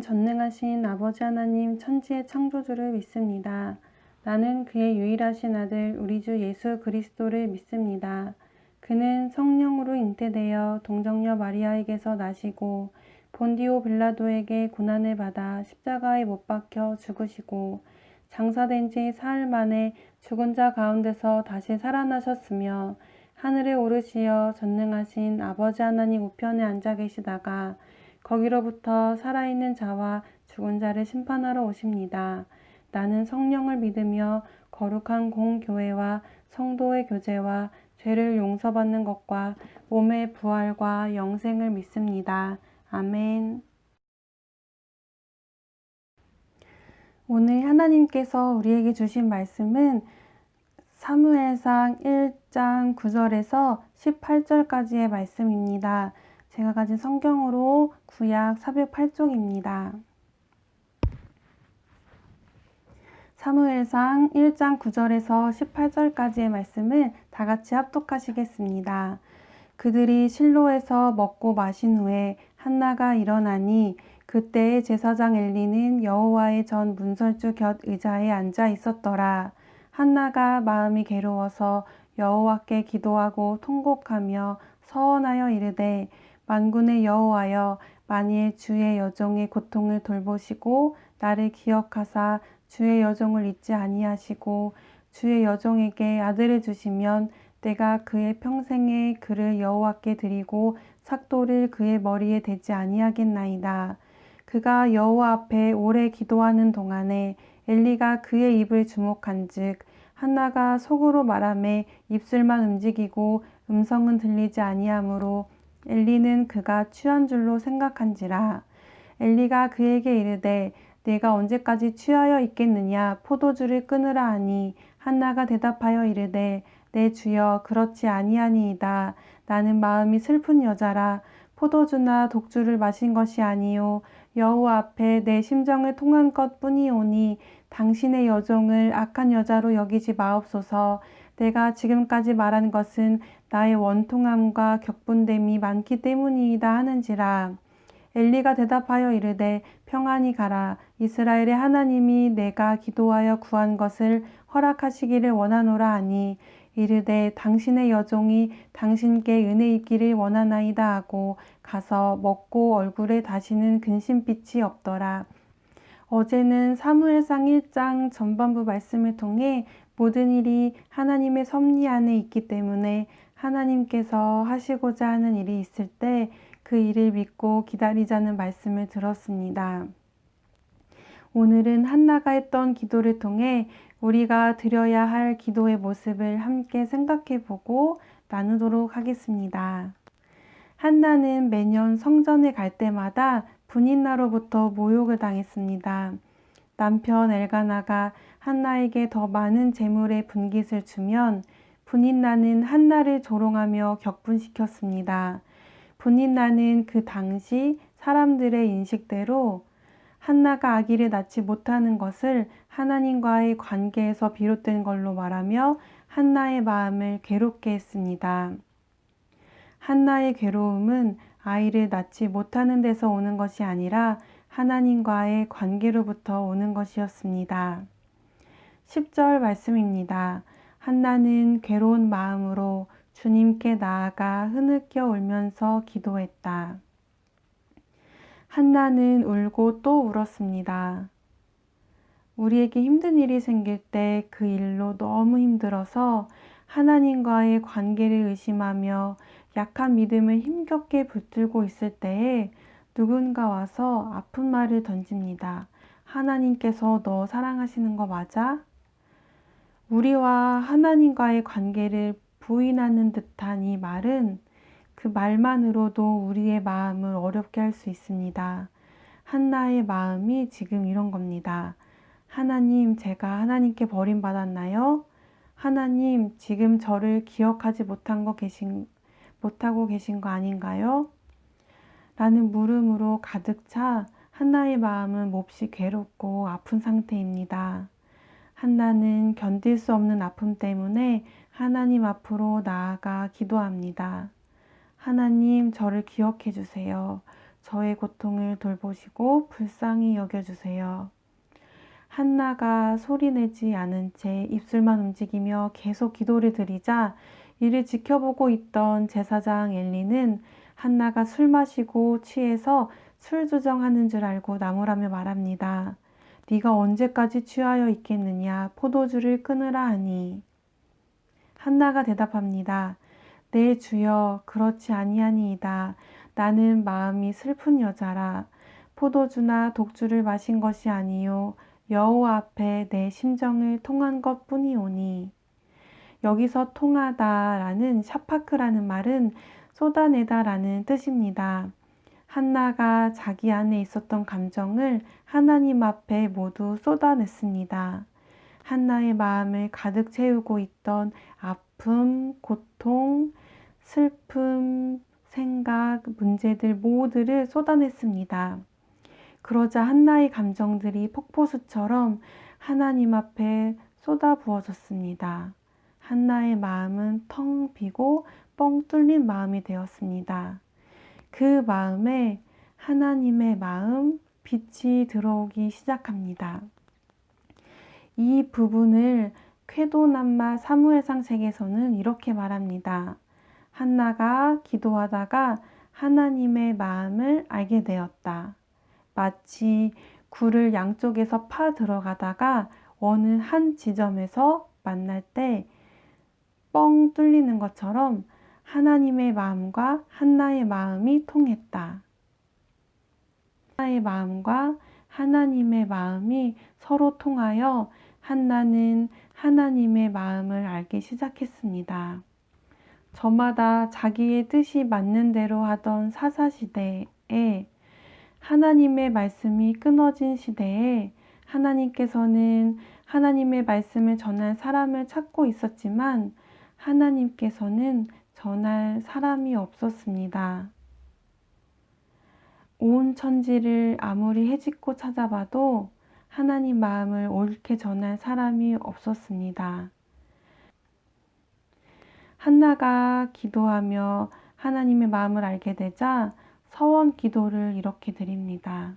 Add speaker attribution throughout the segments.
Speaker 1: 전능하신 아버지 하나님 천지의 창조주를 믿습니다. 나는 그의 유일하신 아들 우리 주 예수 그리스도를 믿습니다. 그는 성령으로 잉태되어 동정녀 마리아에게서 나시고 본디오 빌라도에게 고난을 받아 십자가에 못 박혀 죽으시고 장사된 지 사흘 만에 죽은 자 가운데서 다시 살아나셨으며 하늘에 오르시어 전능하신 아버지 하나님 우편에 앉아 계시다가 거기로부터 살아있는 자와 죽은 자를 심판하러 오십니다. 나는 성령을 믿으며 거룩한 공교회와 성도의 교제와 죄를 용서받는 것과 몸의 부활과 영생을 믿습니다. 아멘. 오늘 하나님께서 우리에게 주신 말씀은 사무엘상 1장 9절에서 18절까지의 말씀입니다. 제가 가진 성경으로 구약 408쪽입니다. 사무엘상 1장 9절에서 18절까지의 말씀을 다 같이 합독하시겠습니다. 그들이 실로에서 먹고 마신 후에 한나가 일어나니 그때의 제사장 엘리는 여호와의 전 문설주 곁 의자에 앉아 있었더라. 한나가 마음이 괴로워서 여호와께 기도하고 통곡하며 서원하여 이르되 만군의 여호와여 만일 주의 여종의 고통을 돌보시고 나를 기억하사 주의 여종을 잊지 아니하시고 주의 여종에게 아들을 주시면 내가 그의 평생에 그를 여호와께 드리고 삭도를 그의 머리에 대지 아니하겠나이다. 그가 여호와 앞에 오래 기도하는 동안에 엘리가 그의 입을 주목한즉 한나가 속으로 말하매 입술만 움직이고 음성은 들리지 아니하므로 엘리는 그가 취한 줄로 생각한지라. 엘리가 그에게 이르되 내가 언제까지 취하여 있겠느냐 포도주를 끊으라 하니 한나가 대답하여 이르되 내 주여 그렇지 아니하니이다. 나는 마음이 슬픈 여자라. 포도주나 독주를 마신 것이 아니요 여호와 앞에 내 심정을 통한 것뿐이오니 당신의 여종을 악한 여자로 여기지 마옵소서. 내가 지금까지 말한 것은 나의 원통함과 격분됨이 많기 때문이이다 하는지라. 엘리가 대답하여 이르되 평안히 가라. 이스라엘의 하나님이 내가 기도하여 구한 것을 허락하시기를 원하노라 하니 이르되 당신의 여종이 당신께 은혜 입기를 원하나이다 하고 가서 먹고 얼굴에 다시는 근심빛이 없더라. 어제는 사무엘상 1장 전반부 말씀을 통해 모든 일이 하나님의 섭리 안에 있기 때문에 하나님께서 하시고자 하는 일이 있을 때 그 일을 믿고 기다리자는 말씀을 들었습니다. 오늘은 한나가 했던 기도를 통해 우리가 드려야 할 기도의 모습을 함께 생각해 보고 나누도록 하겠습니다. 한나는 매년 성전에 갈 때마다 분인나로부터 모욕을 당했습니다. 남편 엘가나가 한나에게 더 많은 재물의 분깃을 주면 분인나는 한나를 조롱하며 격분시켰습니다. 분인나는 그 당시 사람들의 인식대로 한나가 아기를 낳지 못하는 것을 하나님과의 관계에서 비롯된 걸로 말하며 한나의 마음을 괴롭게 했습니다. 한나의 괴로움은 아이를 낳지 못하는 데서 오는 것이 아니라 하나님과의 관계로부터 오는 것이었습니다. 10절 말씀입니다. 한나는 괴로운 마음으로 주님께 나아가 흐느껴 울면서 기도했다. 한나는 울고 또 울었습니다. 우리에게 힘든 일이 생길 때 그 일로 너무 힘들어서 하나님과의 관계를 의심하며 약한 믿음을 힘겹게 붙들고 있을 때에 누군가 와서 아픈 말을 던집니다. 하나님께서 너 사랑하시는 거 맞아? 우리와 하나님과의 관계를 부인하는 듯한 이 말은 그 말만으로도 우리의 마음을 어렵게 할 수 있습니다. 한나의 마음이 지금 이런 겁니다. 하나님, 제가 하나님께 버림받았나요? 하나님, 지금 저를 기억하지 못하고 계신 거 아닌가요? 라는 물음으로 가득 차 한나의 마음은 몹시 괴롭고 아픈 상태입니다. 한나는 견딜 수 없는 아픔 때문에 하나님 앞으로 나아가 기도합니다. 하나님, 저를 기억해 주세요. 저의 고통을 돌보시고 불쌍히 여겨주세요. 한나가 소리내지 않은 채 입술만 움직이며 계속 기도를 드리자 이를 지켜보고 있던 제사장 엘리는 한나가 술 마시고 취해서 술 주정하는 줄 알고 나무라며 말합니다. 네가 언제까지 취하여 있겠느냐? 포도주를 끊으라 하니. 한나가 대답합니다. 네 주여, 그렇지 아니하니이다. 나는 마음이 슬픈 여자라. 포도주나 독주를 마신 것이 아니요 여호와 앞에 내 심정을 통한 것뿐이오니. 여기서 통하다라는 샤파크라는 말은 쏟아내다라는 뜻입니다. 한나가 자기 안에 있었던 감정을 하나님 앞에 모두 쏟아냈습니다. 한나의 마음을 가득 채우고 있던 아픔, 고통, 슬픔, 생각, 문제들 모두를 쏟아냈습니다. 그러자 한나의 감정들이 폭포수처럼 하나님 앞에 쏟아부어졌습니다. 한나의 마음은 텅 비고 뻥 뚫린 마음이 되었습니다. 그 마음에 하나님의 마음, 빛이 들어오기 시작합니다. 이 부분을 쾌도남마 사무엘상 책에서는 이렇게 말합니다. 한나가 기도하다가 하나님의 마음을 알게 되었다. 마치 굴을 양쪽에서 파 들어가다가 어느 한 지점에서 만날 때 뻥 뚫리는 것처럼 하나님의 마음과 한나의 마음이 통했다. 한나의 마음과 하나님의 마음이 서로 통하여 한나는 하나님의 마음을 알기 시작했습니다. 저마다 자기의 뜻이 맞는 대로 하던 사사시대에 하나님의 말씀이 끊어진 시대에 하나님께서는 하나님의 말씀을 전할 사람을 찾고 있었지만 하나님께서는 전할 사람이 없었습니다. 온 천지를 아무리 헤집고 찾아봐도 하나님 마음을 옳게 전할 사람이 없었습니다. 한나가 기도하며 하나님의 마음을 알게 되자 서원 기도를 이렇게 드립니다.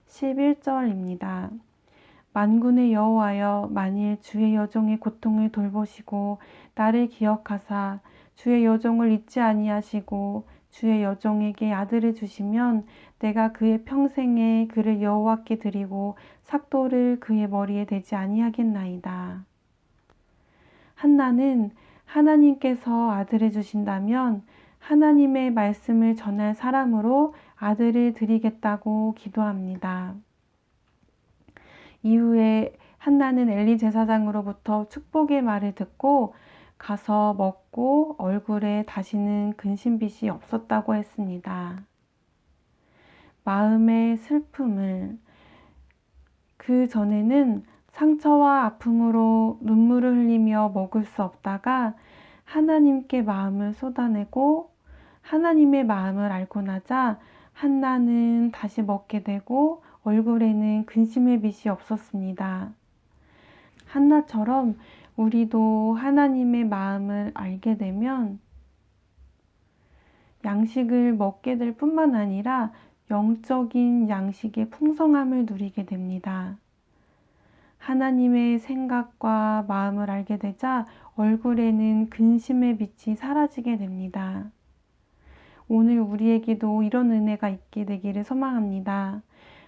Speaker 1: 11절입니다. 만군의 여호와여, 만일 주의 여종의 고통을 돌보시고 나를 기억하사 주의 여종을 잊지 아니하시고 주의 여종에게 아들을 주시면 내가 그의 평생에 그를 여호와께 드리고 삭도를 그의 머리에 대지 아니하겠나이다. 한나는 하나님께서 아들을 주신다면 하나님의 말씀을 전할 사람으로 아들을 드리겠다고 기도합니다. 이후에 한나는 엘리 제사장으로부터 축복의 말을 듣고 가서 먹고 얼굴에 다시는 근심빛이 없었다고 했습니다. 마음의 슬픔을 그 전에는 상처와 아픔으로 눈물을 흘리며 먹을 수 없다가 하나님께 마음을 쏟아내고 하나님의 마음을 알고 나자 한나는 다시 먹게 되고 얼굴에는 근심의 빛이 없었습니다. 한나처럼 우리도 하나님의 마음을 알게 되면 양식을 먹게 될 뿐만 아니라 영적인 양식의 풍성함을 누리게 됩니다. 하나님의 생각과 마음을 알게 되자 얼굴에는 근심의 빛이 사라지게 됩니다. 오늘 우리에게도 이런 은혜가 있게 되기를 소망합니다.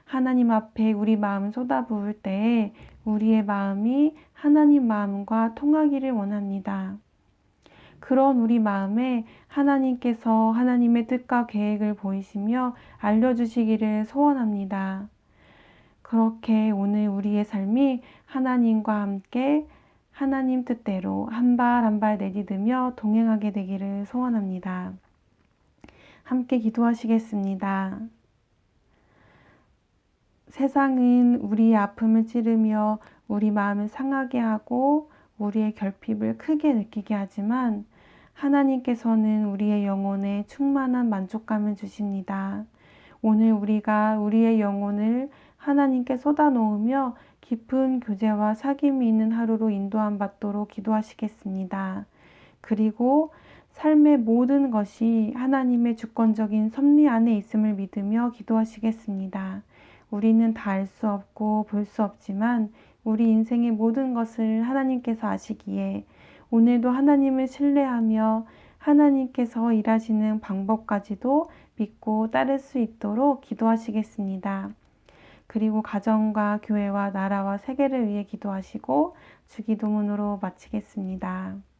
Speaker 1: 하나님 앞에 우리 마음 쏟아부을 때에 우리의 마음이 하나님 마음과 통하기를 원합니다. 그런 우리 마음에 하나님께서 하나님의 뜻과 계획을 보이시며 알려주시기를 소원합니다. 그렇게 오늘 우리의 삶이 하나님과 함께 하나님 뜻대로 한 발 한 발 내딛으며 동행하게 되기를 소원합니다. 함께 기도하시겠습니다. 세상은 우리의 아픔을 찌르며 우리 마음을 상하게 하고 우리의 결핍을 크게 느끼게 하지만 하나님께서는 우리의 영혼에 충만한 만족감을 주십니다. 오늘 우리가 우리의 영혼을 하나님께 쏟아놓으며 깊은 교제와 사귐이 있는 하루로 인도함 받도록 기도하시겠습니다. 그리고 삶의 모든 것이 하나님의 주권적인 섭리 안에 있음을 믿으며 기도하시겠습니다. 우리는 다 알 수 없고 볼 수 없지만 우리 인생의 모든 것을 하나님께서 아시기에 오늘도 하나님을 신뢰하며 하나님께서 일하시는 방법까지도 믿고 따를 수 있도록 기도하시겠습니다. 그리고 가정과 교회와 나라와 세계를 위해 기도하시고 주기도문으로 마치겠습니다.